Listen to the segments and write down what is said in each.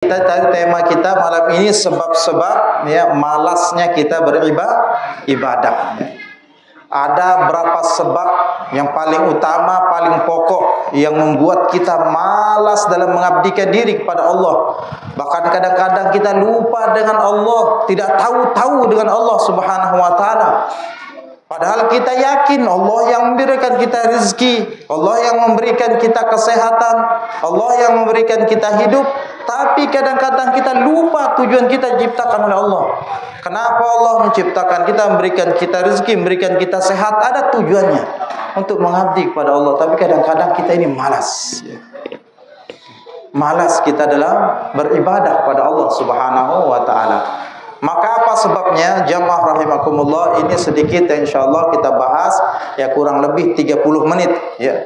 Tema kita malam ini sebab-sebab ya malasnya kita beribadah. Ya. Ada berapa sebab yang paling utama, paling pokok yang membuat kita malas dalam mengabdikan diri kepada Allah. Bahkan kadang-kadang kita lupa dengan Allah, tidak tahu dengan Allah Subhanahu wa taala. Padahal kita yakin Allah yang memberikan kita rezeki, Allah yang memberikan kita kesehatan, Allah yang memberikan kita hidup. Tapi kadang-kadang kita lupa tujuan kita diciptakan oleh Allah. Kenapa Allah menciptakan kita, memberikan kita rezeki, memberikan kita sehat? Ada tujuannya untuk mengabdi kepada Allah. Tapi kadang-kadang kita ini malas. Malas kita dalam beribadah kepada Allah Subhanahu wa taala. Maka apa sebabnya? Jamaah rahimakumullah, ini sedikit insyaallah kita bahas ya, kurang lebih 30 menit ya.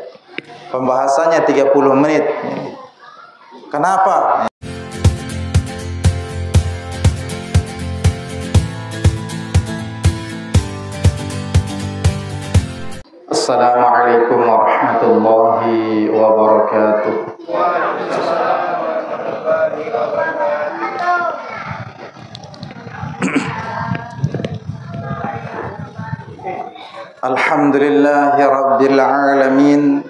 Pembahasannya 30 menit. Kenapa? Assalamualaikum warahmatullahi wabarakatuh. Alhamdulillahi rabbil alamin.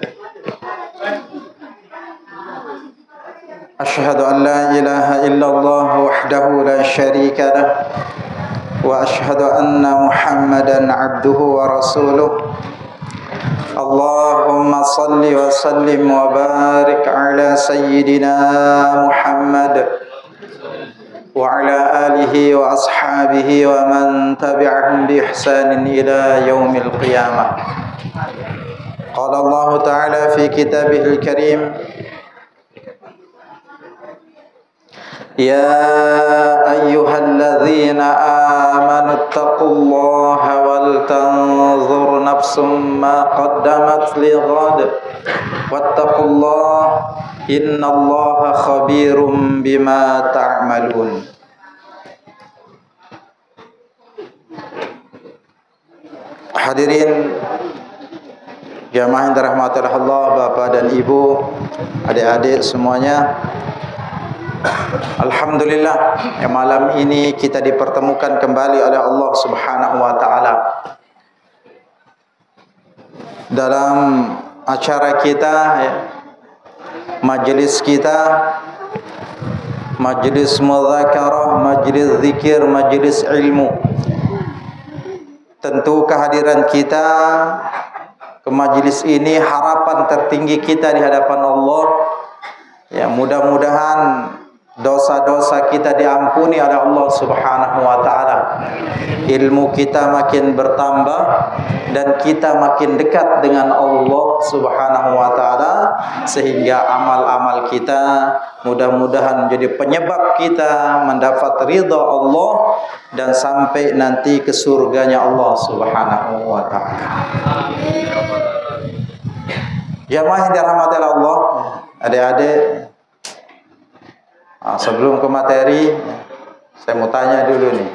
Asyhadu an la ilaha illallah wahdahu la syarika lah wa asyhadu anna Muhammadan abduhu wa rasuluh. Allahumma salli wa sallim wa barik ala sayyidina Muhammad wa ala alihi wa ashabihi wa man tabi'ahum bi ihsanin ila yaumil qiyamah. Qala Allah Ta'ala fi kitabihil karim, ya ayyuhalladzina amanu taqullaha wal tanzur nafsum ma qaddamat lighad wattaqullaha innallaha khabirum bima ta'malun. Hadirin jamaah yang dirahmati Allah, Bapak dan Ibu, adik-adik semuanya. Alhamdulillah ya, malam ini kita dipertemukan kembali oleh Allah Subhanahu wa taala dalam acara kita ya, majelis kita, majelis mudzakarah, majelis zikir, majelis ilmu. Tentu kehadiran kita ke majelis ini harapan tertinggi kita di hadapan Allah ya, mudah-mudahan dosa-dosa kita diampuni oleh Allah Subhanahu wa taala. Ilmu kita makin bertambah dan kita makin dekat dengan Allah Subhanahu wa taala, sehingga amal-amal kita mudah-mudahan menjadi penyebab kita mendapat ridha Allah dan sampai nanti ke surganya Allah Subhanahu wa taala. Jamaah yang dirahmati Allah, adik-adik, sebelum ke materi, saya mau tanya dulu nih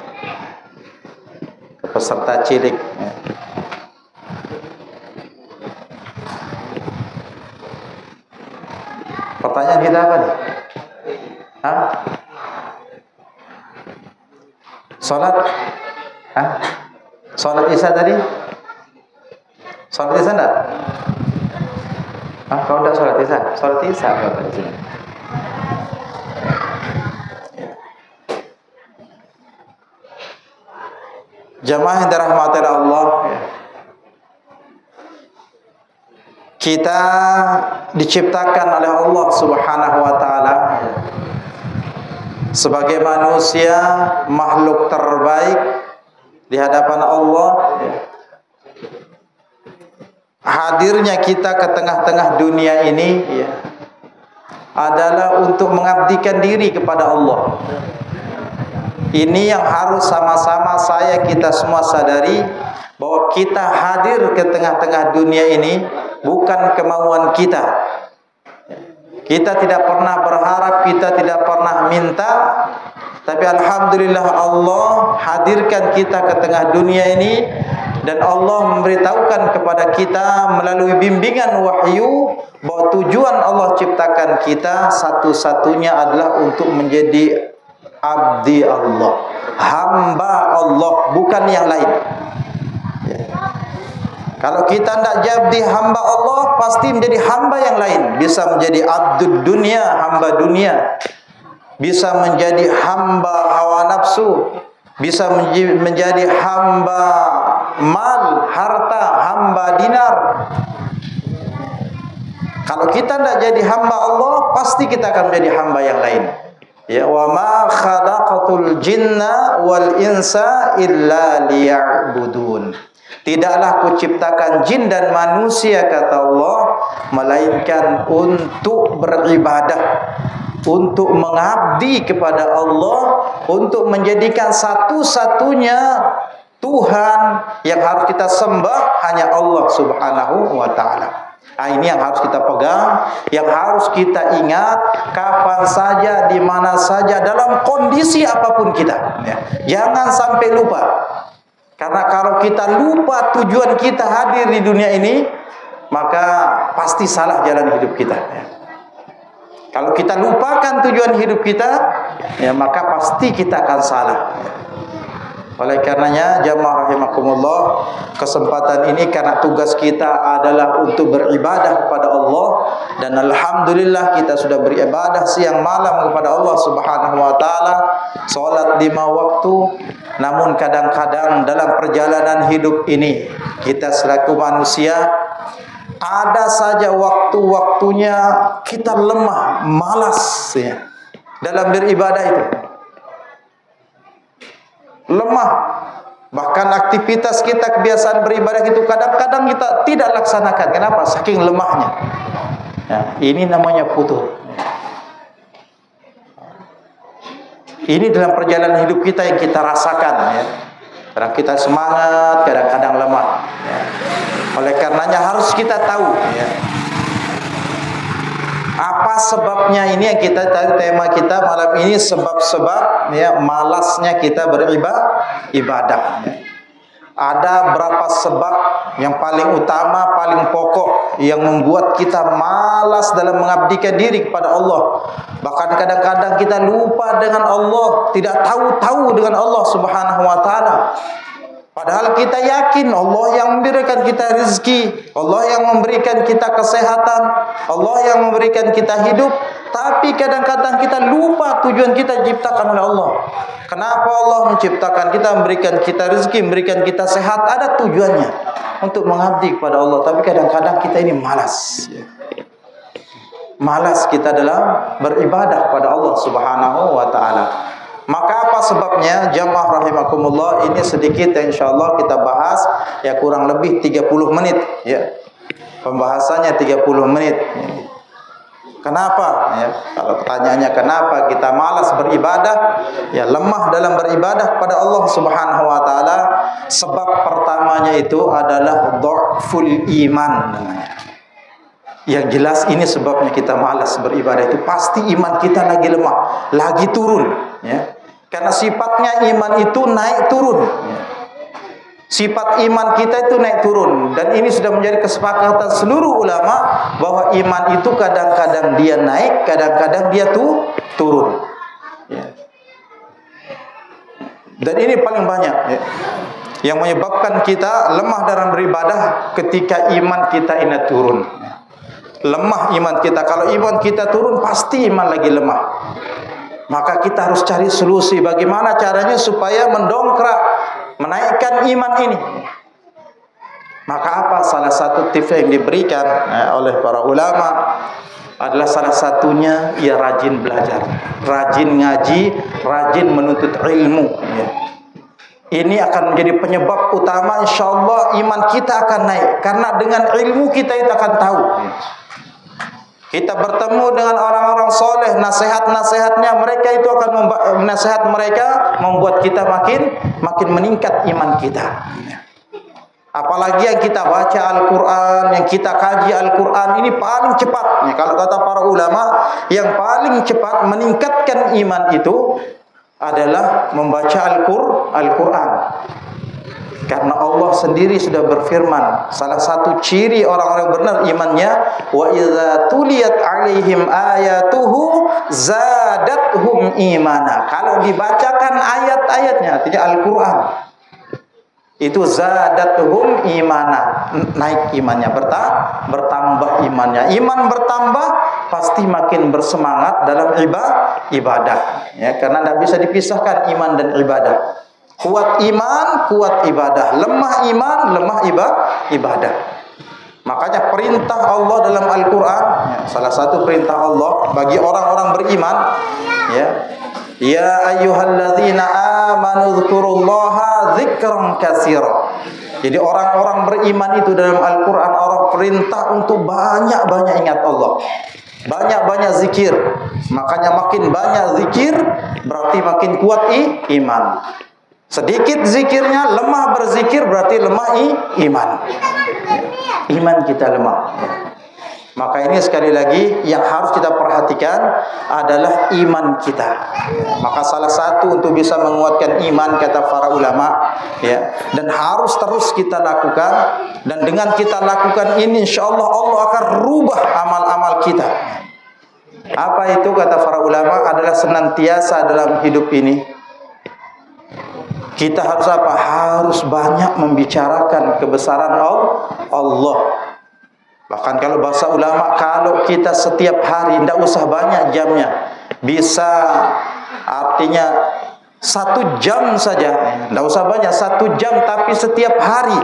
ke peserta cilik. Pertanyaan kita apa nih? Salat? Salat Isya tadi? Salat Isya enggak? Kau enggak salat Isya? Salat Isya apa di sini? Jamaah yang dirahmati Allah, kita diciptakan oleh Allah Subhanahu wa taala sebagai manusia, makhluk terbaik di hadapan Allah. Hadirnya kita ke tengah-tengah dunia ini adalah untuk mengabdikan diri kepada Allah. Ini yang harus sama-sama kita semua sadari, bahwa kita hadir ke tengah-tengah dunia ini bukan kemauan kita. Kita tidak pernah berharap, kita tidak pernah minta, tapi alhamdulillah Allah hadirkan kita ke tengah dunia ini, dan Allah memberitahukan kepada kita melalui bimbingan wahyu bahwa tujuan Allah ciptakan kita satu-satunya adalah untuk menjadi abdi Allah, hamba Allah, bukan yang lain. Ya. Kalau kita tidak jadi hamba Allah, pasti menjadi hamba yang lain. Bisa menjadi abdud dunia, hamba dunia. Bisa menjadi hamba hawa nafsu. Bisa menjadi hamba mal, harta, hamba dinar. Kalau kita tidak jadi hamba Allah, pasti kita akan menjadi hamba yang lain. Ya, wa ma khalaqatul jinna wal insa illa liya'budun. Tidaklah kuciptakan jin dan manusia, kata Allah, melainkan untuk beribadah, untuk mengabdi kepada Allah, untuk menjadikan satu-satunya Tuhan yang harus kita sembah hanya Allah Subhanahu wa taala. Ini yang harus kita pegang, yang harus kita ingat kapan saja, di mana saja, dalam kondisi apapun kita. Ya. Jangan sampai lupa. Karena kalau kita lupa tujuan kita hadir di dunia ini, maka pasti salah jalan hidup kita. Ya. Kalau kita lupakan tujuan hidup kita, ya maka pasti kita akan salah. Oleh karenanya jamaah rahimakumullah, kesempatan ini karena tugas kita adalah untuk beribadah kepada Allah, dan alhamdulillah kita sudah beribadah siang malam kepada Allah Subhanahu wa taala, salat 5 waktu. Namun kadang-kadang dalam perjalanan hidup ini kita selaku manusia ada saja waktu-waktunya kita lemah, malas ya, dalam beribadah itu. Lemah. Bahkan aktivitas kita, kebiasaan beribadah itu kadang-kadang kita tidak laksanakan. Kenapa? Saking lemahnya. Ya, ini namanya futur. Ini dalam perjalanan hidup kita yang kita rasakan. Ya. Kadang kita semangat, kadang-kadang lemah. Ya. Oleh karenanya harus kita tahu. Ya. Apa sebabnya? Ini yang kita tadi tema kita malam ini, sebab-sebab ya malasnya kita beribadah. Ya. Ada berapa sebab yang paling utama, paling pokok yang membuat kita malas dalam mengabdikan diri kepada Allah. Bahkan kadang-kadang kita lupa dengan Allah, tidak tahu dengan Allah Subhanahu wa taala. Padahal kita yakin Allah yang memberikan kita rezeki, Allah yang memberikan kita kesehatan, Allah yang memberikan kita hidup. Tapi kadang-kadang kita lupa tujuan kita diciptakan oleh Allah. Kenapa Allah menciptakan kita, memberikan kita rezeki, memberikan kita sehat? Ada tujuannya untuk mengabdi kepada Allah. Tapi kadang-kadang kita ini malas. Malas kita dalam beribadah kepada Allah Subhanahu wa taala. Maka apa sebabnya? Jamaah rahimakumullah, ini sedikit insyaallah kita bahas ya, kurang lebih 30 menit ya. Pembahasannya 30 menit. Kenapa? Ya, kalau pertanyaannya kenapa kita malas beribadah, ya lemah dalam beribadah kepada Allah Subhanahu wa taala, sebab pertamanya itu adalah dhaful iman namanya. Yang jelas ini sebabnya kita malas beribadah, itu pasti iman kita lagi lemah, lagi turun ya. Karena sifatnya iman itu naik turun. Sifat iman kita itu naik turun, dan ini sudah menjadi kesepakatan seluruh ulama bahwa iman itu kadang-kadang dia naik, kadang-kadang dia turun. Ya. Dan ini paling banyak ya, yang menyebabkan kita lemah dalam beribadah ketika iman kita ini turun. Lemah iman kita. Kalau iman kita turun, pasti iman lagi lemah. Maka kita harus cari solusi bagaimana caranya supaya mendongkrak, menaikkan iman ini. Maka apa salah satu tips yang diberikan oleh para ulama adalah salah satunya ia rajin belajar, rajin ngaji, rajin menuntut ilmu ya. Ini akan menjadi penyebab utama, insyaallah iman kita akan naik, karena dengan ilmu kita itu akan tahu. Kita bertemu dengan orang-orang soleh, nasihat-nasihatnya mereka itu akan nasihat mereka membuat kita makin meningkat iman kita. Apalagi yang kita baca Al-Quran, yang kita kaji Al-Quran, ini paling cepat. Kalau kata para ulama, yang paling cepat meningkatkan iman itu adalah membaca Al-Quran. Karena Allah sendiri sudah berfirman, salah satu ciri orang-orang benar imannya, wa idza tuliyat alaihim ayatuhu zadatuhum imana. Kalau dibacakan ayat-ayatnya, artinya Al-Qur'an, itu zadatuhum imana, naik imannya, bertambah imannya. Iman bertambah, pasti makin bersemangat dalam ibadah. Ya, karena tidak bisa dipisahkan iman dan ibadah. Kuat iman, kuat ibadah. Lemah iman, lemah ibadah. Makanya perintah Allah dalam Al-Quran, ya, salah satu perintah Allah bagi orang-orang beriman, ya ayyuhalladzina amanu dzkurullaha dzikran katsira. Jadi orang-orang beriman itu dalam Al-Quran Allah perintah untuk banyak-banyak ingat Allah, banyak-banyak zikir. Makanya makin banyak zikir berarti makin kuat iman. Sedikit zikirnya, lemah berzikir berarti lemah iman. Iman kita lemah. Maka ini sekali lagi yang harus kita perhatikan adalah iman kita. Maka salah satu untuk bisa menguatkan iman kata para ulama, ya, dan harus terus kita lakukan, dan dengan kita lakukan ini insyaallah Allah akan rubah amal-amal kita. Apa itu kata para ulama? Adalah senantiasa dalam hidup ini kita harus apa? Harus banyak membicarakan kebesaran Allah. Bahkan kalau bahasa ulama, kalau kita setiap hari, tidak usah banyak jamnya, bisa artinya 1 jam saja, tidak usah banyak, 1 jam, tapi setiap hari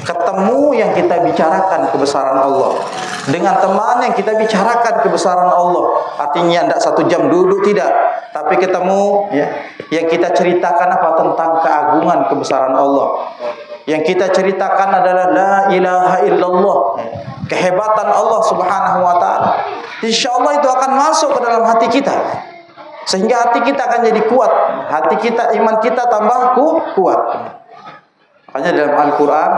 ketemu yang kita bicarakan kebesaran Allah. Dengan teman yang kita bicarakan kebesaran Allah. Artinya tidak 1 jam duduk, tidak, tapi ketemu, ya, yang kita ceritakan apa? Tentang keagungan kebesaran Allah. Yang kita ceritakan adalah la ilaha illallah, kehebatan Allah subhanahu wa ta'ala. InsyaAllah itu akan masuk ke dalam hati kita, sehingga hati kita akan jadi kuat. Hati kita, iman kita tambah kuat. Makanya dalam Al-Quran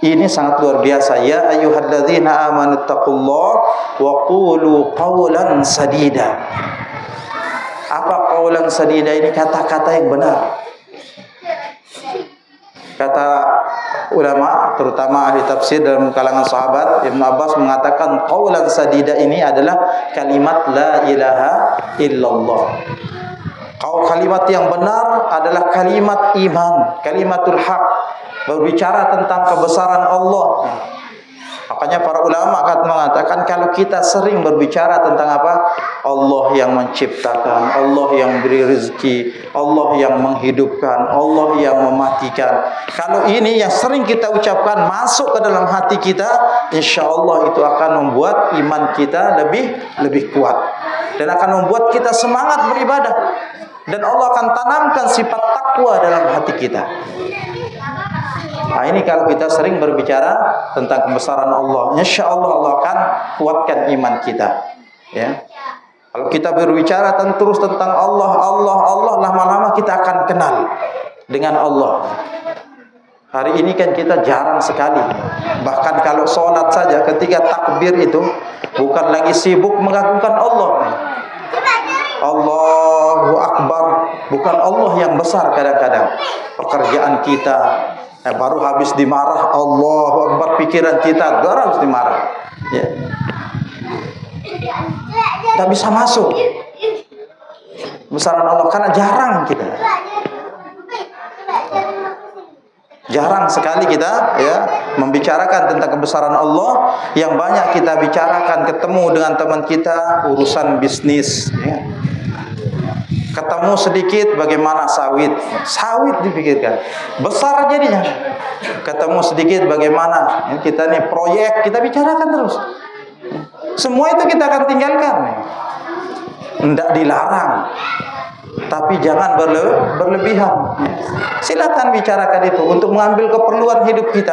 ini sangat luar biasa. Ya ayyuhalladzina amanu taqullaha wa qulu qawlan sadida. Apa qawlan sadida ini? Kata-kata yang benar. Kata ulama, terutama ahli tafsir dalam kalangan sahabat, Ibn Abbas mengatakan qawlan sadida ini adalah kalimat la ilaha illallah. Kalimat yang benar adalah kalimat iman, kalimatul haq, berbicara tentang kebesaran Allah. Makanya para ulama akan mengatakan kalau kita sering berbicara tentang apa? Allah yang menciptakan, Allah yang beri rezeki, Allah yang menghidupkan, Allah yang mematikan. Kalau ini yang sering kita ucapkan masuk ke dalam hati kita, insya Allah itu akan membuat iman kita lebih kuat, dan akan membuat kita semangat beribadah. Dan Allah akan tanamkan sifat takwa dalam hati kita. Nah, ini kalau kita sering berbicara tentang kebesaran Allah, insya Allah Allah akan kuatkan iman kita. Ya, kalau kita berbicara terus tentang Allah, lama-lama kita akan kenal dengan Allah. Hari ini kan kita jarang sekali. Bahkan kalau sholat saja ketika takbir itu bukan lagi sibuk mengagungkan Allah. Allahu Akbar, bukan Allah yang besar kadang-kadang. Pekerjaan kita baru habis dimarah, Allahu Akbar, pikiran kita baru habis dimarah. Ya. Tak bisa masuk besaran Allah karena jarang kita. Jarang sekali kita membicarakan tentang kebesaran Allah. Yang banyak kita bicarakan ketemu dengan teman kita urusan bisnis, ya. Ketemu sedikit bagaimana sawit dipikirkan besar jadinya. Ketemu sedikit bagaimana kita nih proyek, kita bicarakan terus. Semua itu kita akan tinggalkan. Tidak dilarang, tapi jangan berlebihan. Silakan bicarakan itu untuk mengambil keperluan hidup kita.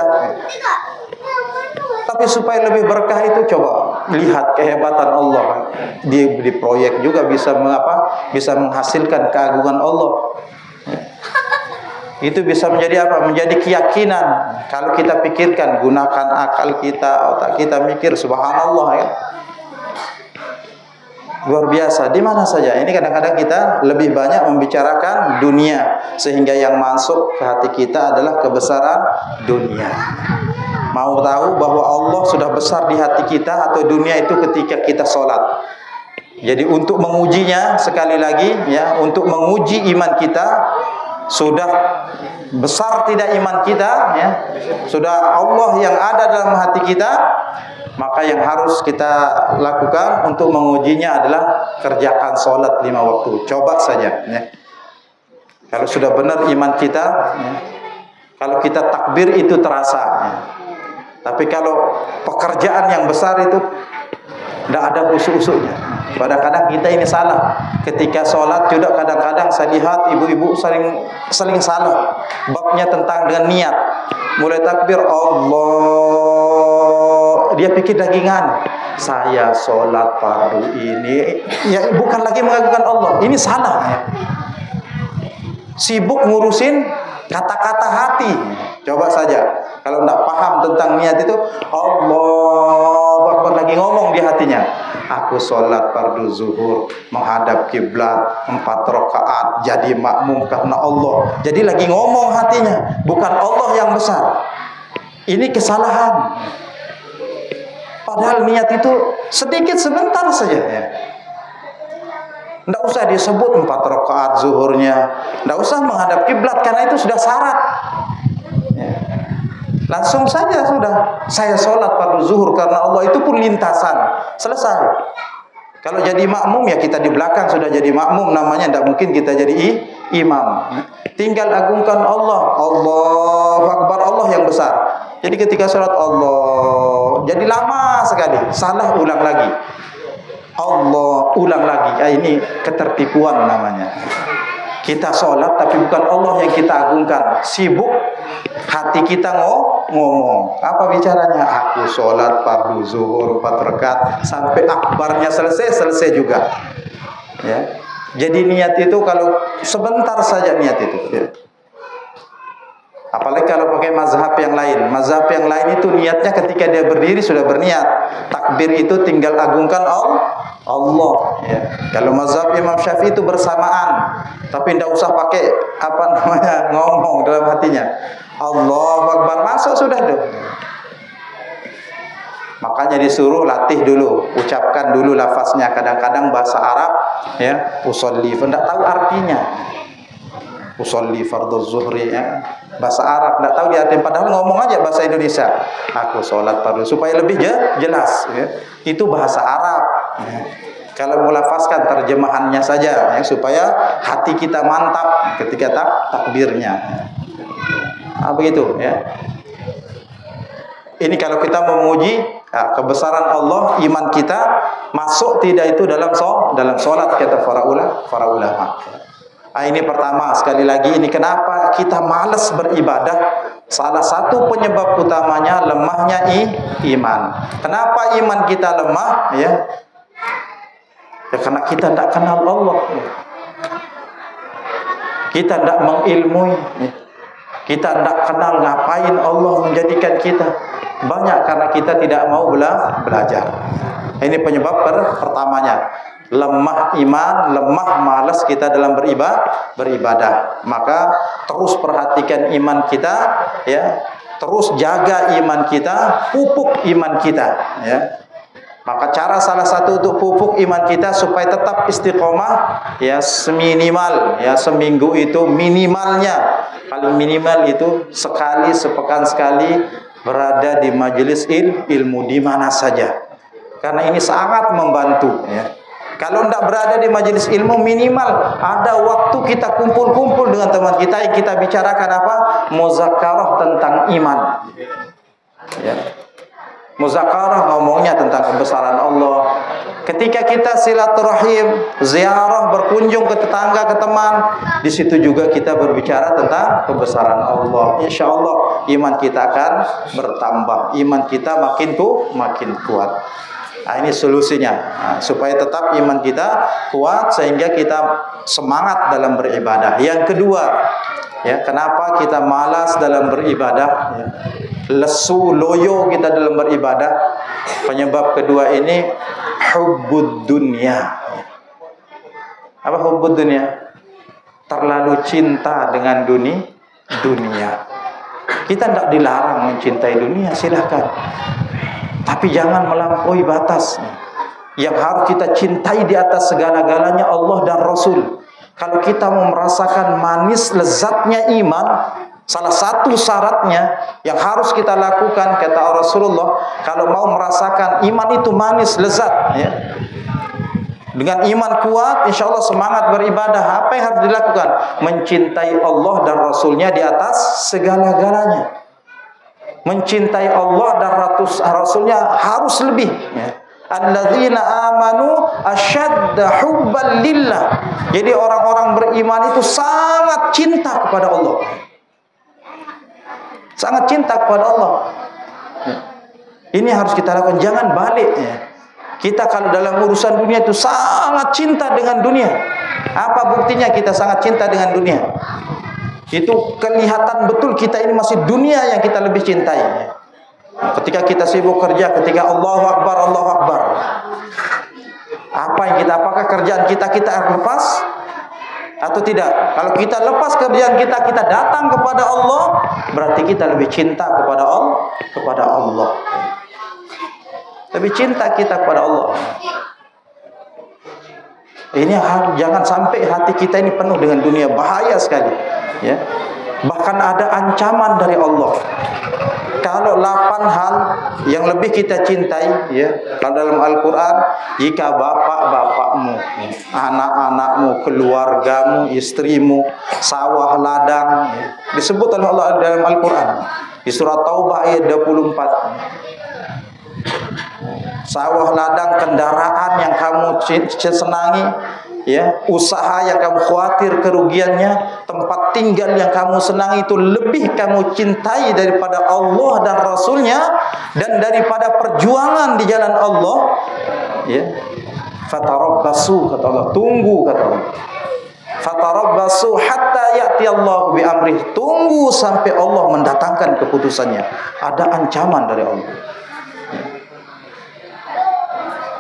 Tapi supaya lebih berkah itu coba lihat kehebatan Allah. Di proyek juga bisa menghasilkan keagungan Allah. Itu bisa menjadi apa? Menjadi keyakinan. Kalau kita pikirkan, gunakan akal kita, otak kita mikir, subhanallah, ya. luar biasa. Di mana saja. Ini kadang-kadang kita lebih banyak membicarakan dunia, sehingga yang masuk ke hati kita adalah kebesaran dunia. Mau tahu bahwa Allah sudah besar di hati kita atau dunia itu ketika kita sholat. Jadi untuk mengujinya sekali lagi ya, untuk menguji iman kita, sudah besar tidak iman kita ya, sudah Allah yang ada dalam hati kita, maka yang harus kita lakukan untuk mengujinya adalah kerjakan sholat 5 waktu. Coba saja ya. Kalau sudah benar iman kita ya, kalau kita takbir itu terasa ya. Tapi kalau pekerjaan yang besar itu tidak ada usul-usulnya. Kadang-kadang kita ini salah. Ketika sholat juga kadang-kadang saya lihat ibu-ibu saling salah. Babnya tentang dengan niat. Mulai takbir Allah, dia pikir dagingan. Saya sholat fardu ini ya bukan lagi mengagungkan Allah. Ini salah ya. Sibuk ngurusin kata-kata hati. Coba saja kalau tidak paham tentang niat itu, Allah Akbar lagi ngomong di hatinya. Aku sholat fardu zuhur menghadap kiblat 4 rakaat jadi makmum karena Allah. Jadi lagi ngomong hatinya, bukan Allah yang besar. Ini kesalahan. Padahal niat itu sedikit sebentar saja ya. Tidak usah disebut 4 rakaat zuhurnya, tidak usah menghadap kiblat karena itu sudah syarat. Ya. Langsung saja sudah saya sholat fardu zuhur karena Allah, itu pun lintasan, selesai. Kalau jadi makmum ya kita di belakang sudah jadi makmum, namanya tidak mungkin kita jadi imam. Tinggal agungkan Allah, Allahu Akbar, Allah yang besar. Jadi ketika sholat Allah, jadi lama sekali, salah ulang lagi. Allah ulang lagi. Ini ketertipuan namanya. Kita sholat tapi bukan Allah yang kita agungkan. Sibuk hati kita ngomong. Apa bicaranya? Aku sholat fardu zuhur 4 rakaat sampai akbarnya selesai juga. Ya. Jadi niat itu kalau sebentar saja niat itu. Ya. Apalagi kalau pakai mazhab yang lain. Mazhab yang lain itu niatnya ketika dia berdiri sudah berniat. Takbir itu tinggal agungkan Allah. Ya. Kalau mazhab Imam Syafi'i itu bersamaan. Tapi tidak usah pakai ngomong dalam hatinya. Allahu Akbar masuk sudah tuh. Makanya disuruh latih dulu, ucapkan dulu lafaznya. Kadang-kadang bahasa Arab ya, usolli, tidak tahu artinya. Usolli fardhu zuhri ya. Bahasa Arab tidak tahu dia, padahal ngomong aja bahasa Indonesia. Aku sholat fardu supaya lebih jelas ya. Itu bahasa Arab ya. Kalau melafazkan terjemahannya saja ya, supaya hati kita mantap ketika takbirnya. Begitu ya. Ini kalau kita memuji kebesaran Allah, iman kita masuk tidak itu dalam sholat, kata para ulama. Ini pertama, sekali lagi ini kenapa kita malas beribadah. Salah satu penyebab utamanya lemahnya iman. Kenapa iman kita lemah ya? Ya karena kita tidak kenal Allah ya. Kita tidak mengilmui ya. Kita tidak kenal ngapain Allah menjadikan kita. Banyak karena kita tidak mau belajar. Ini penyebab pertamanya. Lemah iman, lemah malas kita dalam beribadah. Maka terus perhatikan iman kita ya. Terus jaga iman kita, pupuk iman kita ya. Maka cara salah satu untuk pupuk iman kita supaya tetap istiqomah ya, seminimal ya seminggu itu minimalnya, paling minimal itu sekali, sepekan sekali berada di majelis ilmu di mana saja. Karena ini sangat membantu ya. Kalau tidak berada di majelis ilmu, minimal ada waktu kita kumpul-kumpul dengan teman kita yang kita bicarakan apa? Muzakarah tentang iman. Ya. Muzakarah ngomongnya tentang kebesaran Allah. Ketika kita silaturahim, ziarah, berkunjung ke tetangga, ke teman, di situ juga kita berbicara tentang kebesaran Allah. Insya Allah iman kita akan bertambah, iman kita makin kuat. Ini solusinya supaya tetap iman kita kuat sehingga kita semangat dalam beribadah. Yang kedua, ya, kenapa kita malas dalam beribadah? Ya. Lesu, loyo kita dalam beribadah. Penyebab kedua ini hubbud dunya. Apa hubbud dunia? Terlalu cinta dengan dunia. Kita tidak dilarang mencintai dunia, silahkan. Tapi jangan melampaui batas. Yang harus kita cintai di atas segala-galanya Allah dan Rasul. Kalau kita mau merasakan manis lezatnya iman, salah satu syaratnya yang harus kita lakukan, kata Rasulullah, kalau mau merasakan iman itu manis lezat, ya, dengan iman kuat, insya Allah semangat beribadah. Apa yang harus dilakukan? Mencintai Allah dan Rasulnya di atas segala-galanya. Mencintai Allah dan Rasulnya harus lebih, ya. Alladzina amanu asyadda hubban lillah. Jadi orang-orang beriman itu sangat cinta kepada Allah. Sangat cinta kepada Allah. Ini harus kita lakukan, jangan balik, ya. Kita kalau dalam urusan dunia itu sangat cinta dengan dunia. Apa buktinya kita sangat cinta dengan dunia? Itu kelihatan betul kita ini masih dunia yang kita lebih cintai. Ketika kita sibuk kerja, ketika Allahu Akbar, Allahu Akbar. Apakah kerjaan kita lepas atau tidak? Kalau kita lepas kerjaan kita datang kepada Allah, berarti kita lebih cinta kepada Allah. Lebih cinta kita kepada Allah. Ini jangan sampai hati kita ini penuh dengan dunia, bahaya sekali, ya. Bahkan ada ancaman dari Allah. Kalau 8 hal yang lebih kita cintai, ya, kalau dalam Al-Quran, jika bapak-bapakmu, anak-anakmu, keluargamu, istrimu, sawah ladang, ya, disebut oleh Allah dalam Al-Quran di surat Taubah ayat 24. Sawah ladang, kendaraan yang kamu senangi, ya, usaha yang kamu khawatir kerugiannya, tempat tinggal yang kamu senangi itu lebih kamu cintai daripada Allah dan Rasulnya dan daripada perjuangan di jalan Allah, ya. Fatarabbasu, kata Allah, tunggu, kata Allah. Fatarabbasu hatta ya'ti Allah bi amrih, tunggu sampai Allah mendatangkan keputusannya. Ada ancaman dari Allah.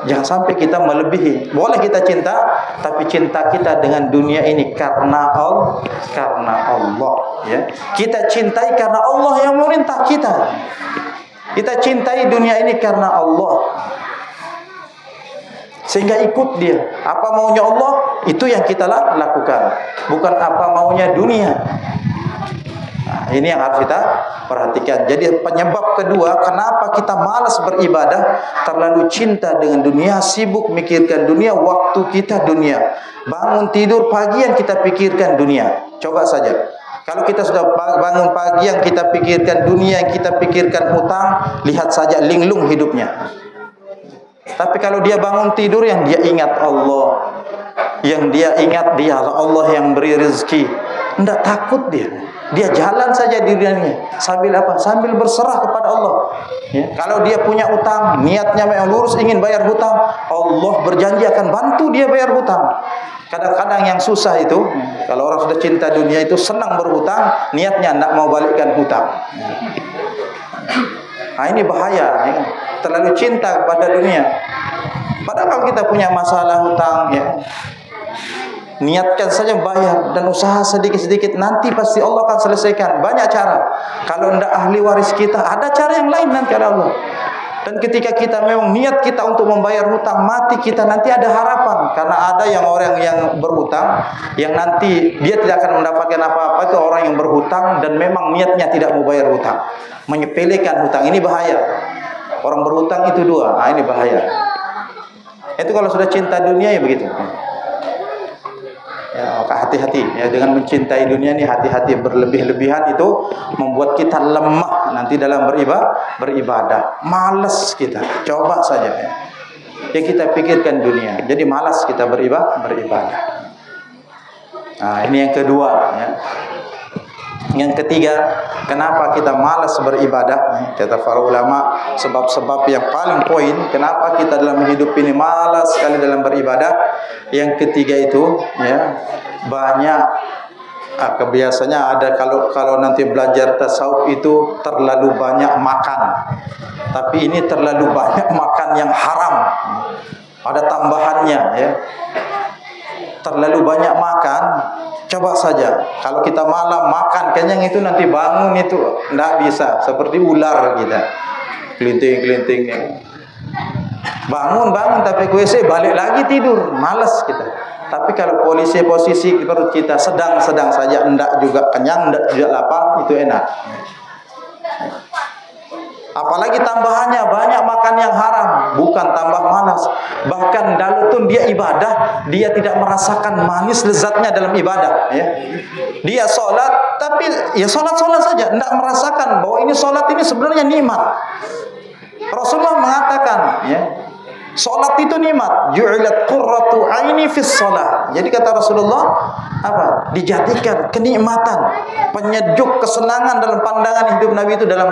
Jangan sampai kita melebihi. Boleh kita cinta, tapi cinta kita dengan dunia ini karena Allah, ya. Kita cintai karena Allah yang memerintah kita. Kita cintai dunia ini karena Allah, sehingga ikut dia. Apa maunya Allah, itu yang kita lakukan, bukan apa maunya dunia. Nah, ini yang harus kita perhatikan. Jadi penyebab kedua kenapa kita malas beribadah, terlalu cinta dengan dunia, sibuk mikirkan dunia, waktu kita dunia. Bangun tidur pagi yang kita pikirkan dunia. Coba saja, kalau kita sudah bangun pagi yang kita pikirkan dunia, yang kita pikirkan hutang, lihat saja linglung hidupnya. Tapi kalau dia bangun tidur yang dia ingat Allah, yang dia ingat dia Allah yang beri rezeki, tidak takut dia. Dia jalan saja di dunianya. Sambil apa? Sambil berserah kepada Allah, ya. Kalau dia punya utang, niatnya memang lurus ingin bayar hutang, Allah berjanji akan bantu dia bayar hutang. Kadang-kadang yang susah itu, kalau orang sudah cinta dunia itu senang berhutang, niatnya tidak mau balikkan hutang. Nah, ini bahaya, ya. Terlalu cinta kepada dunia. Padahal kalau kita punya masalah hutang, ya, niatkan saja bayar dan usaha sedikit-sedikit, nanti pasti Allah akan selesaikan. Banyak cara. Kalau tidak ahli waris kita, ada cara yang lain nanti ada Allah. Dan ketika kita memang niat kita untuk membayar hutang, mati kita nanti ada harapan. Karena ada yang orang yang berhutang, yang nanti dia tidak akan mendapatkan apa-apa, itu orang yang berhutang dan memang niatnya tidak mau bayar hutang, menyepelekan hutang. Ini bahaya. Orang berhutang itu dua. Nah, ini bahaya. Itu kalau sudah cinta dunia ya begitu. Ya, maka hati-hati, ya, dengan mencintai dunia ini, hati-hati. Berlebih-lebihan itu membuat kita lemah nanti dalam beribadah. Malas kita. Coba saja, ya. Ya, kita pikirkan dunia, jadi malas kita beribadah. Nah, ini yang kedua, ya. Yang ketiga, kenapa kita malas beribadah? Kata para ulama, sebab-sebab yang paling poin kenapa kita dalam hidup ini malas sekali dalam beribadah. Yang ketiga itu, ya, banyak kebiasaannya ada kalau nanti belajar tasawuf itu terlalu banyak makan. Tapi ini terlalu banyak makan yang haram. Ada tambahannya, ya. terlalu banyak makan, coba saja kalau kita malam makan kenyang itu nanti bangun itu tidak bisa, seperti ular kita kelinting bangun tapi ke WC balik lagi tidur, malas kita. Tapi kalau posisi perut kita sedang saja, enggak juga kenyang, enggak juga lapar, itu enak. Apalagi tambahannya banyak makan yang haram, bukan tambah malas. Bahkan dalutun dia ibadah, dia tidak merasakan manis lezatnya dalam ibadah, ya. Dia sholat, tapi ya sholat saja, tidak merasakan bahwa ini sholat ini sebenarnya nikmat. Rasulullah mengatakan, ya, sholat itu nikmat. Ju'ilat qurratu aini fis sholat. Jadi kata Rasulullah, apa? Dijadikan kenikmatan, penyejuk kesenangan dalam pandangan hidup Nabi itu dalam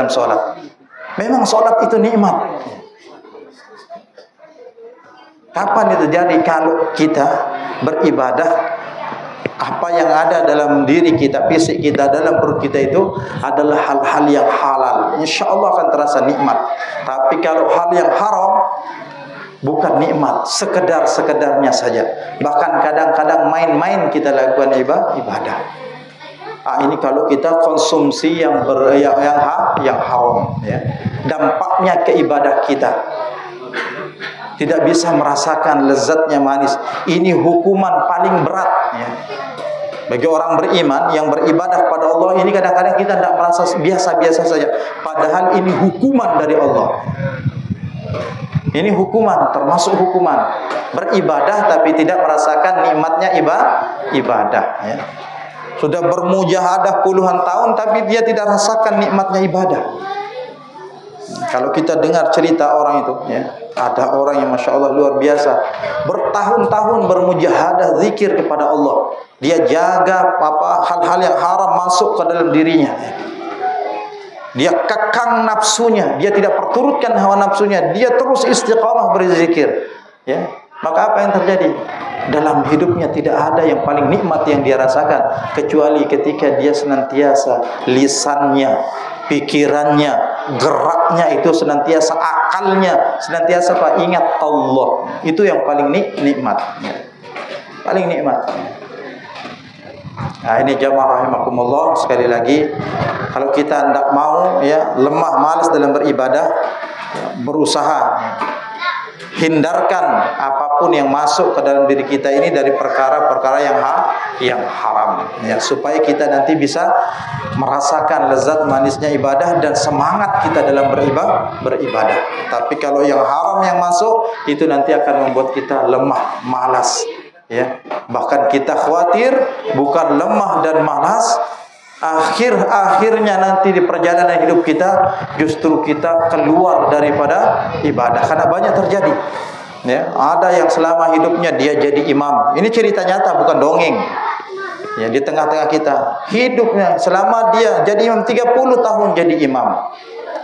sholat. Memang sholat itu nikmat. Kapan itu terjadi? Kalau kita beribadah, apa yang ada dalam diri kita, fisik kita, dalam perut kita itu adalah hal-hal yang halal, insya Allah akan terasa nikmat. Tapi kalau hal yang haram, bukan nikmat, sekedarnya saja. Bahkan kadang-kadang main-main kita lakukan ibadah. Ini kalau kita konsumsi yang haram, ya. Dampaknya ke ibadah kita, tidak bisa merasakan lezatnya manis. Ini hukuman paling berat, ya. Bagi orang beriman yang beribadah kepada Allah ini, kadang-kadang kita tidak merasa biasa-biasa saja, padahal ini hukuman dari Allah. Ini hukuman, termasuk hukuman beribadah tapi tidak merasakan nikmatnya ibadah, ya. Sudah bermujahadah puluhan tahun tapi dia tidak rasakan nikmatnya ibadah. Kalau kita dengar cerita orang itu, ya, ada orang yang masya Allah luar biasa, bertahun-tahun bermujahadah zikir kepada Allah. Dia jaga hal-hal yang haram masuk ke dalam dirinya, ya. Dia kekang nafsunya, dia tidak perturutkan hawa nafsunya, dia terus istiqamah berzikir, ya. Maka apa yang terjadi? Dalam hidupnya tidak ada yang paling nikmat yang dia rasakan kecuali ketika dia senantiasa lisannya, pikirannya, geraknya itu senantiasa, akalnya senantiasa ingat Allah. Itu yang paling nikmat, ya. Paling nikmat. Nah, ini jamaah rahimakumullah, sekali lagi, kalau kita tidak mau, ya, lemah malas dalam beribadah, ya, berusaha, ya, hindarkan apapun yang masuk ke dalam diri kita ini dari perkara-perkara yang haram, ya, supaya kita nanti bisa merasakan lezat manisnya ibadah dan semangat kita dalam beribadah. Tapi kalau yang haram yang masuk itu nanti akan membuat kita lemah, malas, ya. Bahkan kita khawatir bukan lemah dan malas, akhirnya nanti di perjalanan hidup kita justru kita keluar daripada ibadah. Karena banyak terjadi, ya, ada yang selama hidupnya dia jadi imam. Ini cerita nyata, bukan dongeng. Ya, di tengah-tengah kita hidupnya selama dia jadi imam 30 tahun jadi imam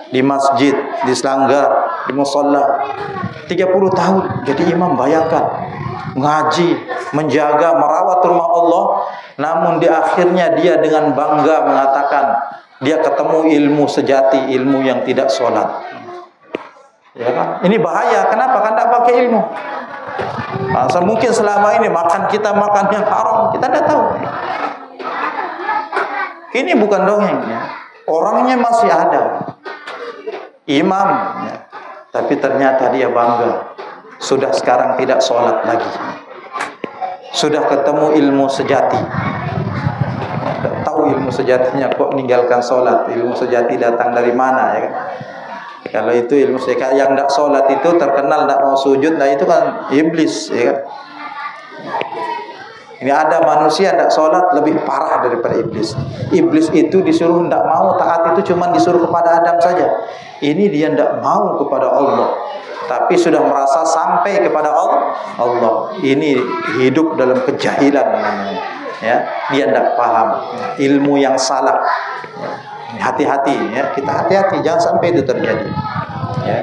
di masjid, di selanggar, di musalla. 30 tahun jadi imam, bayangkan. Ngaji, menjaga, merawat rumah Allah, namun di akhirnya dia dengan bangga mengatakan dia ketemu ilmu sejati, ilmu yang tidak sholat. Ya kan? Ini bahaya. Kenapa? Kan tidak pakai ilmu. Masa mungkin selama ini kita makan yang haram, kita tidak tahu. Ini bukan dongeng, ya. Orangnya masih ada, imam, ya. Tapi ternyata dia bangga, sudah sekarang tidak sholat lagi, sudah ketemu ilmu sejati. Tahu ilmu sejatinya kok meninggalkan sholat. Ilmu sejati datang dari mana, ya kan? Kalau itu ilmu sejati yang tidak sholat itu terkenal tidak mau sujud, nah itu kan iblis, ya kan? Ini ada manusia tidak sholat lebih parah daripada iblis. Iblis itu disuruh tidak mau taat itu cuma disuruh kepada Adam saja. Ini dia tidak mau kepada Allah, tapi sudah merasa sampai kepada Allah. Ini hidup dalam kejahilan namanya, ya. Dia tidak paham ilmu yang salah. Hati-hati, ya, kita hati-hati jangan sampai itu terjadi, ya.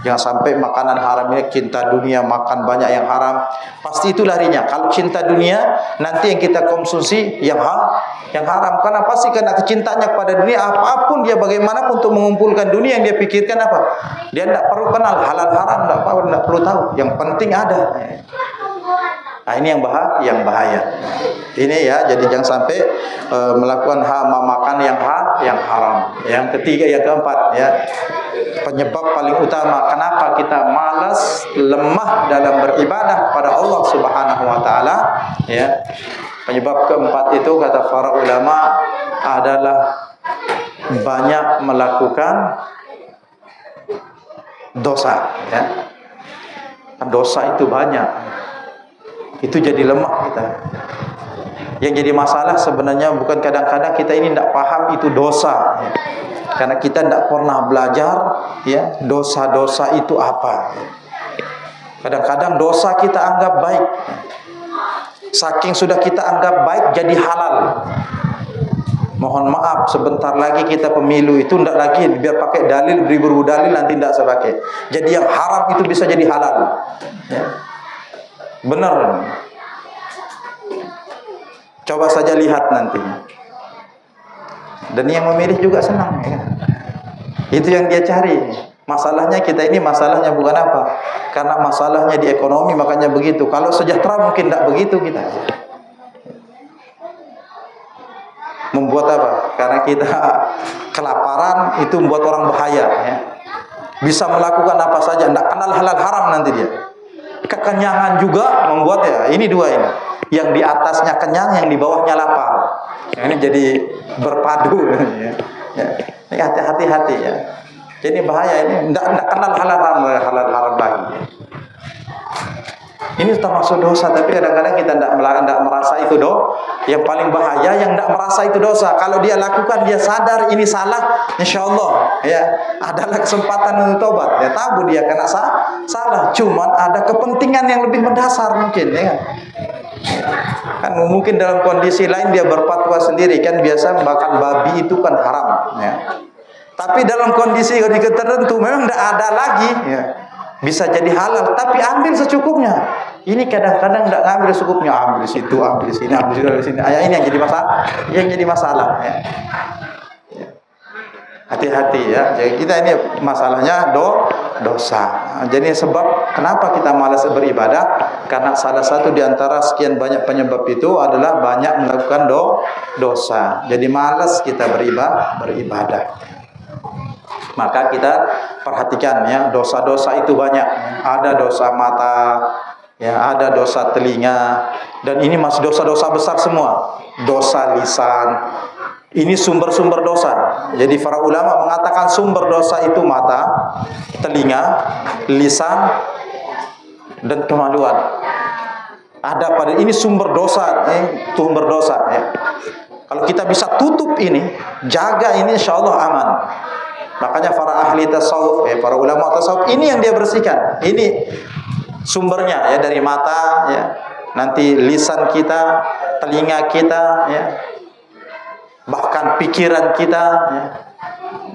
Jangan sampai makanan haram ini, cinta dunia, makan banyak yang haram, pasti itu larinya. Kalau cinta dunia, nanti yang kita konsumsi yang haram. Karena pasti karena kecintanya kepada dunia, apapun dia bagaimanapun untuk mengumpulkan dunia, yang dia pikirkan apa? Dia tidak perlu kenal halal haram, tidak perlu tahu. Yang penting ada. Nah, ini yang bahaya. Ini ya, jadi jangan sampai melakukan makan yang haram. Yang ketiga, yang keempat ya, penyebab paling utama kenapa kita malas, lemah dalam beribadah pada Allah Subhanahu wa taala ya. Penyebab keempat itu kata para ulama adalah banyak melakukan dosa ya. Dosa itu banyak. Itu jadi lemah kita. Yang jadi masalah sebenarnya bukan kadang-kadang kita ini tidak paham itu dosa ya. Karena kita tidak pernah belajar ya, dosa-dosa itu apa. Kadang-kadang dosa kita anggap baik. Saking sudah kita anggap baik jadi halal. Mohon maaf, sebentar lagi kita pemilu itu tidak lagi biar pakai dalil, beribu dalil, nanti tidak saya pakai. Jadi yang haram itu bisa jadi halal ya. Benar. Coba saja lihat nanti. Dan yang memilih juga senang ya. Itu yang dia cari. Masalahnya kita ini masalahnya bukan apa? Karena masalahnya di ekonomi makanya begitu. Kalau sejahtera mungkin tidak begitu kita. Membuat apa? Karena kita kelaparan itu membuat orang bahaya ya. Bisa melakukan apa saja, tidak kenal halal haram nanti dia. Kekenyangan juga membuat ya, ini dua ini. Yang di atasnya kenyang, yang di bawahnya lapar. Ini jadi berpadu ya. Ya. Ini hati-hati ya. Jadi bahaya ini, tidak kenal halal haram lagi. Ini termasuk dosa, tapi kadang-kadang kita tidak merasa itu yang paling bahaya yang tidak merasa itu dosa. Kalau dia lakukan, dia sadar ini salah, insya Allah ya adalah kesempatan untuk tobat. Ya tahu dia kena salah, cuman ada kepentingan yang lebih mendasar mungkin ya kan mungkin dalam kondisi lain dia berfatwa sendiri kan, biasa makan babi itu kan haram ya. Tapi dalam kondisi tertentu memang tidak ada lagi ya. Bisa jadi halal, tapi ambil secukupnya. Ini kadang-kadang tidak ambil secukupnya, ambil situ, ambil sini, ambil sini. Ini yang jadi masalah ya. Hati-hati ya. Jadi kita ini masalahnya dosa. Jadi sebab kenapa kita malas beribadah? Karena salah satu di antara sekian banyak penyebab itu adalah banyak melakukan dosa. Jadi malas kita beribadah. Maka kita perhatikan ya, dosa-dosa itu banyak. Ada dosa mata, ya, ada dosa telinga, dan ini masih dosa-dosa besar semua. Dosa lisan. Ini sumber-sumber dosa. Jadi para ulama mengatakan sumber dosa itu mata, telinga, lisan, dan kemaluan. Ada pada ini sumber dosa, sumber dosa ya. Kalau kita bisa tutup ini, jaga ini, insya Allah aman. Makanya para ahli tasawuf, para ulama tasawuf, ini yang dia bersihkan. Ini sumbernya ya, dari mata ya, nanti lisan kita, telinga kita ya, bahkan pikiran kita ya,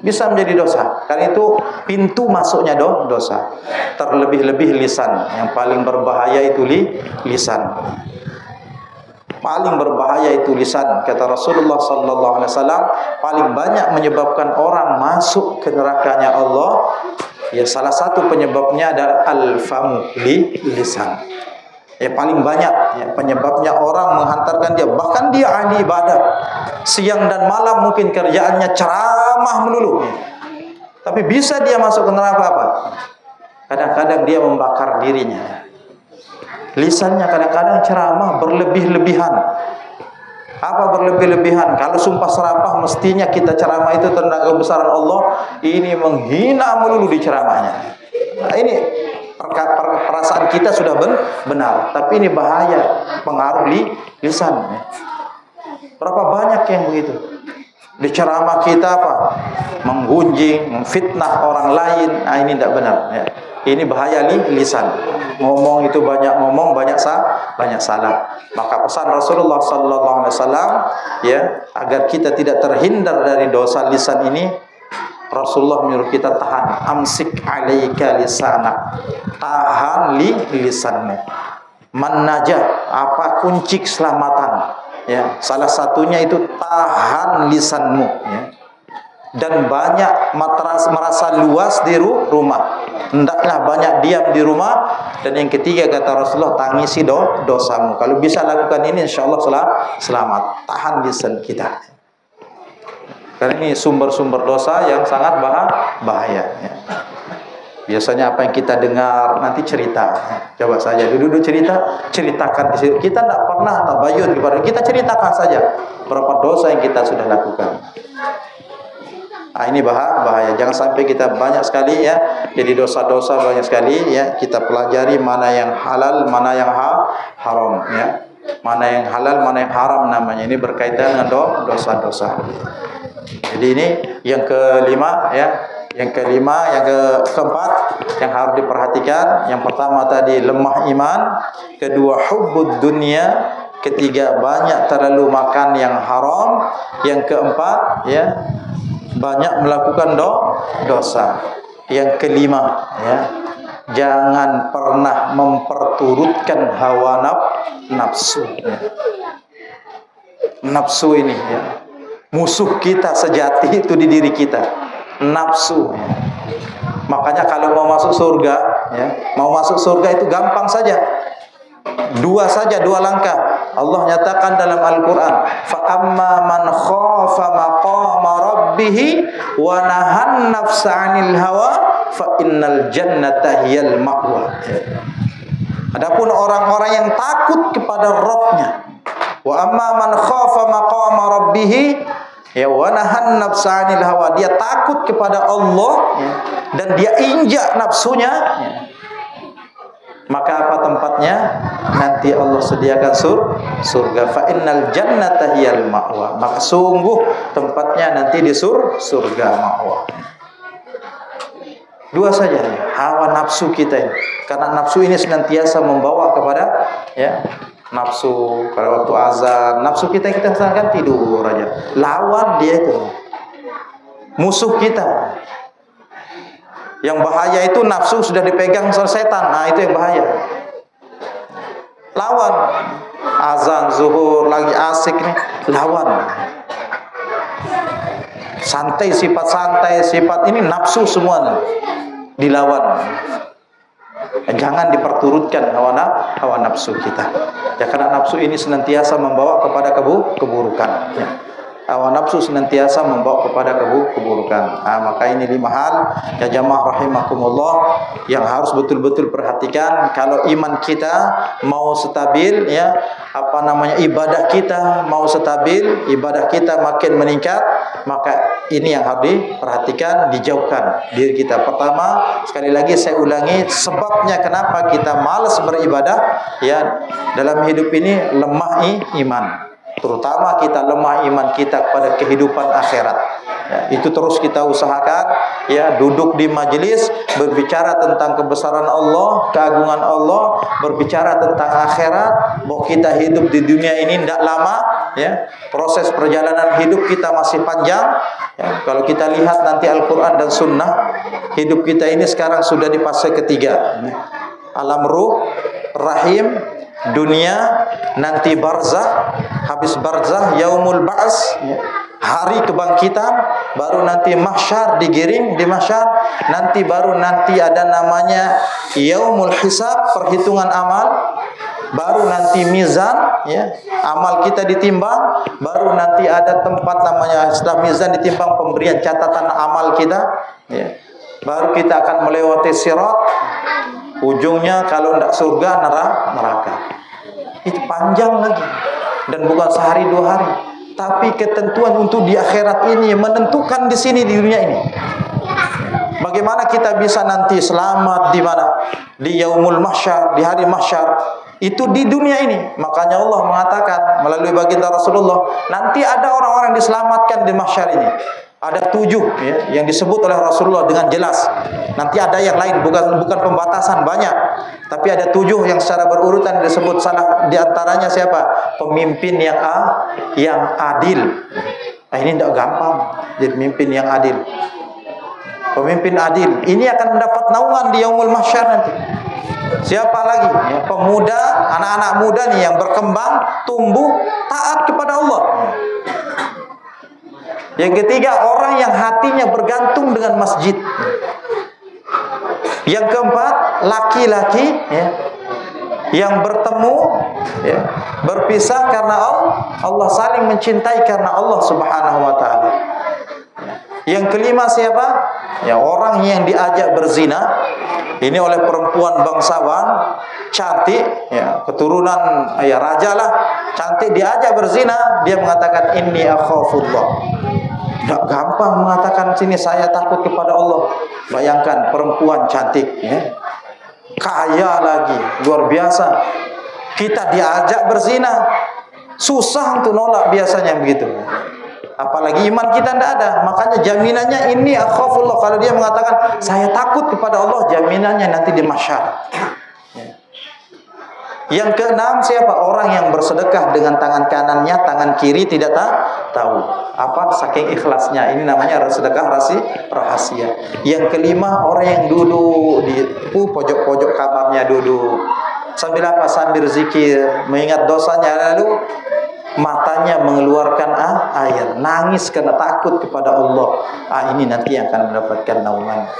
bisa menjadi dosa. Karena itu pintu masuknya dosa. Terlebih-lebih lisan. Yang paling berbahaya itu lisan. Paling berbahaya itu lisan. Kata Rasulullah sallallahu alaihi wasallam, paling banyak menyebabkan orang masuk ke nerakanya Allah, ya salah satu penyebabnya adalah al-famu, lisan. Ya paling banyak ya, penyebabnya orang menghantarkan dia, bahkan dia ahli ibadah. Siang dan malam mungkin kerjaannya ceramah melulu. Tapi bisa dia masuk ke neraka apa? Kadang-kadang dia membakar dirinya. Lisannya kadang-kadang ceramah berlebih-lebihan. Apa berlebih-lebihan? Kalau sumpah serapah mestinya kita ceramah itu tentang kebesaran Allah, ini menghina melulu di ceramahnya. Nah, ini perasaan kita sudah benar, tapi ini bahaya, pengaruh lisan. Berapa banyak yang begitu? Di ceramah kita apa? Menggunjing, memfitnah orang lain. Nah, ini tidak benar ya. Ini bahaya lisan. Ngomong itu banyak ngomong, banyak salah. Maka pesan Rasulullah sallallahu alaihi wasallam ya, agar kita tidak terhindar dari dosa lisan ini, Rasulullah menyuruh kita tahan. Amsik alaika lisanak. Tahan lisanmu. Man najah, apa kunci keselamatan? Ya, salah satunya itu tahan lisanmu ya. dan banyak merasa luas di rumah. Hendaklah banyak diam di rumah. Dan yang ketiga kata Rasulullah, tangisi dosamu. Kalau bisa lakukan ini, insyaallah selamat. Tahan lisan kita. Karena ini sumber-sumber dosa yang sangat bahaya. Ya. Biasanya apa yang kita dengar nanti cerita. Coba saja duduk ceritakan di situ. Kita tidak pernah tabayun kepada kita, ceritakan saja berapa dosa yang kita sudah lakukan. Nah, ini bahaya. Jangan sampai kita banyak sekali ya. Jadi dosa-dosa banyak sekali ya. Kita pelajari mana yang halal, mana yang haram ya. Mana yang halal, mana yang haram namanya. Ini berkaitan dengan dosa-dosa. Jadi ini yang kelima ya. Yang keempat yang harus diperhatikan. Yang pertama tadi lemah iman, kedua hubbud dunia, ketiga banyak terlalu makan yang haram, yang keempat ya banyak melakukan dosa. Yang kelima ya, jangan pernah memperturutkan hawa nafsu. Ya. Nafsu ini ya, musuh kita sejati itu di diri kita. Nafsu. Makanya kalau mau masuk surga ya, mau masuk surga itu gampang saja. Dua langkah. Allah nyatakan dalam Al-Qur'an, fa amma man khafa maqama rabbih wa nahan nafsa 'anil hawa fa innal jannata hiyal ma'wa. Adapun orang-orang yang takut kepada Rabb-nya, wa amma man khafa maqama rabbih ya wa nahan nafsa 'anil hawa, dia takut kepada Allah ya, dan dia injak nafsunya ya. Maka apa tempatnya? Nanti Allah sediakan surga. Fa innal jannata hiyal ma'wa. Maka sungguh tempatnya nanti di surga ma'wa. Dua saja ya, hawa nafsu kita ini. Karena nafsu ini senantiasa membawa kepada ya nafsu. Kalau waktu azan, nafsu kita kan tidur aja. Lawan dia itu. Musuh kita. Yang bahaya itu nafsu sudah dipegang oleh setan. Nah, itu yang bahaya. Lawan. Azan, zuhur, lagi asik nih. Lawan. Sifat ini nafsu semua nih. Dilawan. Jangan diperturutkan hawa nafsu kita. Ya, karena nafsu ini senantiasa membawa kepada keburukan. Ya. Hawa nafsu senantiasa membawa kepada keburukan. Nah, maka ini 5 hal ya jamaah rahimakumullah yang harus betul-betul perhatikan. Kalau iman kita mau stabil ya, ibadah kita mau stabil, ibadah kita makin meningkat, maka ini yang harus diperhatikan, dijauhkan diri kita. Pertama, sekali lagi saya ulangi, sebabnya kenapa kita malas beribadah ya dalam hidup ini, lemah iman. Terutama kita lemah iman kita kepada kehidupan akhirat ya, itu terus kita usahakan ya, duduk di majelis berbicara tentang kebesaran Allah, keagungan Allah, berbicara tentang akhirat, bahwa kita hidup di dunia ini tidak lama ya, proses perjalanan hidup kita masih panjang ya. Kalau kita lihat nanti Al-Quran dan Sunnah, hidup kita ini sekarang sudah di fase ketiga, alam ruh, rahim, dunia, nanti barzah, habis barzah yaumul ba'as ya, hari kebangkitan, baru nanti mahsyar, digiring di mahsyar, nanti baru nanti ada namanya yaumul hisab, perhitungan amal, baru nanti mizan ya, amal kita ditimbang, baru nanti ada tempat namanya setelah mizan ditimbang pemberian catatan amal kita ya, baru kita akan melewati sirat, ujungnya kalau tidak surga neraka. Itu panjang lagi, dan bukan sehari 2 hari, tapi ketentuan untuk di akhirat ini menentukan di sini di dunia ini. Bagaimana kita bisa nanti selamat di mana? Di yaumul mahsyar, di hari mahsyar. Itu di dunia ini. Makanya Allah mengatakan melalui baginda Rasulullah, nanti ada orang-orang yang diselamatkan di mahsyar ini. Ada 7 ya, yang disebut oleh Rasulullah dengan jelas. Nanti ada yang lain, bukan pembatasan, banyak. Tapi ada 7 yang secara berurutan disebut. Salah diantaranya siapa? Pemimpin yang adil. Nah, ini tidak gampang jadi pemimpin yang adil. Pemimpin adil ini akan mendapat naungan di yaumul mahsyar nanti. Siapa lagi? Ya, pemuda, anak-anak muda nih yang berkembang, tumbuh, taat kepada Allah. Yang ketiga, orang orang yang hatinya bergantung dengan masjid. Yang keempat, laki-laki ya, yang bertemu ya, berpisah karena Allah, saling mencintai karena Allah Subhanahu wa taala. Yang kelima siapa? Ya, orang yang diajak berzina ini oleh perempuan bangsawan cantik ya, keturunan ya raja lah, cantik, diajak berzina, dia mengatakan inni akhafullah. Tidak gampang mengatakan sini saya takut kepada Allah. Bayangkan perempuan cantik ya, kaya lagi, luar biasa. Kita diajak berzina, susah untuk nolak biasanya begitu. Apalagi iman kita tidak ada. Makanya jaminannya ini akhafullah. Kalau dia mengatakan saya takut kepada Allah, jaminannya nanti di mahsyar. Yang keenam siapa? Orang yang bersedekah dengan tangan kanannya, tangan kiri tidak tahu. Apa? Saking ikhlasnya. Ini namanya sedekah rahasia. Yang kelima, orang yang duduk di pojok-pojok kamarnya, duduk sambil apa? Sambil zikir, mengingat dosanya, lalu matanya mengeluarkan air, nangis karena takut kepada Allah. Ini nanti yang akan mendapatkan naungan.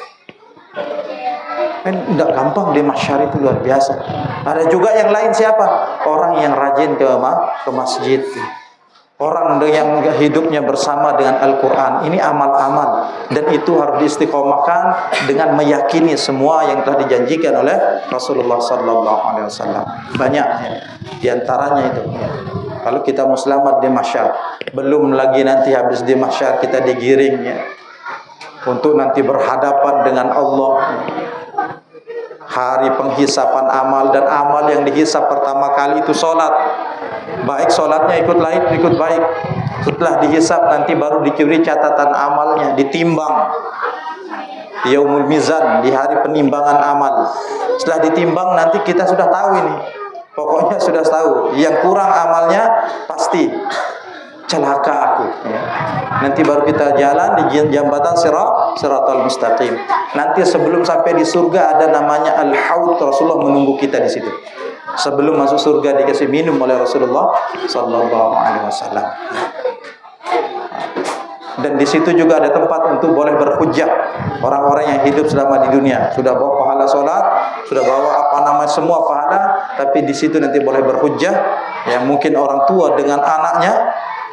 Kan tidak gampang di mahsyar, itu luar biasa. Ada juga yang lain siapa? Orang yang rajin ke masjid. Orang yang hidupnya bersama dengan Al-Quran. Ini amal-amal, dan itu harus diistiqomahkan dengan meyakini semua yang telah dijanjikan oleh Rasulullah SAW. Banyak ya, diantaranya itu ya. Kalau kita mau selamat di mahsyar, belum lagi nanti habis di mahsyar kita digiring ya, untuk nanti berhadapan dengan Allah. Hari penghisapan amal, dan amal yang dihisap pertama kali itu sholat. Baik sholatnya ikut baik. Setelah dihisap nanti baru dicuri catatan amalnya, ditimbang. Yaumul mizan, di hari penimbangan amal. Setelah ditimbang nanti kita sudah tahu ini. Pokoknya sudah tahu. Yang kurang amalnya pasti celaka aku ya. Nanti baru kita jalan di jembatan Siratal Mustaqim. Nanti sebelum sampai di surga ada namanya Al-Haud. Rasulullah menunggu kita di situ. Sebelum masuk surga dikasih minum oleh Rasulullah sallallahu alaihi wasallam. Dan di situ juga ada tempat untuk boleh berhujjah. Orang-orang yang hidup selama di dunia sudah bawa pahala sholat, sudah bawa semua pahala, tapi di situ nanti boleh berhujjah. Ya, mungkin orang tua dengan anaknya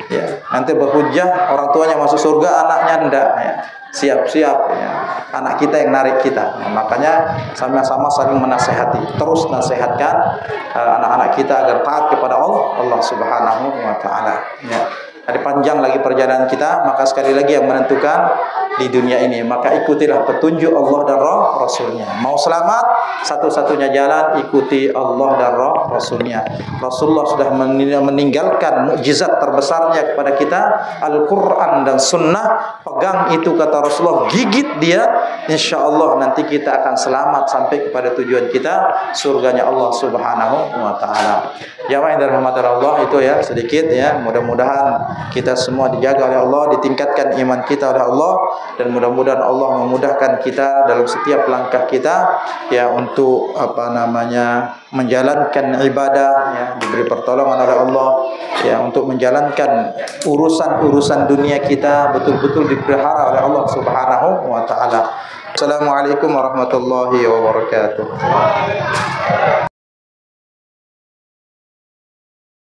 ya, nanti berhujjah, orang tuanya masuk surga, anaknya enggak ya. Siap-siap ya, anak kita yang narik kita ya, makanya sama-sama saling menasehati, terus nasihatkan anak-anak kita agar taat kepada Allah Subhanahu wa taala ya. Ada panjang lagi perjalanan kita, maka sekali lagi yang menentukan di dunia ini, maka ikutilah petunjuk Allah dan Rasulnya. Mau selamat, satu-satunya jalan ikuti Allah dan Rasulnya. Rasulullah sudah meninggalkan mukjizat terbesarnya kepada kita, Al-Quran dan Sunnah. Pegang itu kata Rasulullah, gigit dia, insya Allah nanti kita akan selamat sampai kepada tujuan kita, surganya Allah Subhanahu wa taala. Jamaah yang dirahmati Allah, itu ya sedikit ya, mudah-mudahan kita semua dijaga oleh Allah, ditingkatkan iman kita oleh Allah, dan mudah-mudahan Allah memudahkan kita dalam setiap langkah kita ya, untuk menjalankan ibadah ya, diberi pertolongan oleh Allah ya, untuk menjalankan urusan-urusan dunia kita betul-betul dipelihara oleh Allah Subhanahu wa taala. Assalamualaikum warahmatullahi wabarakatuh.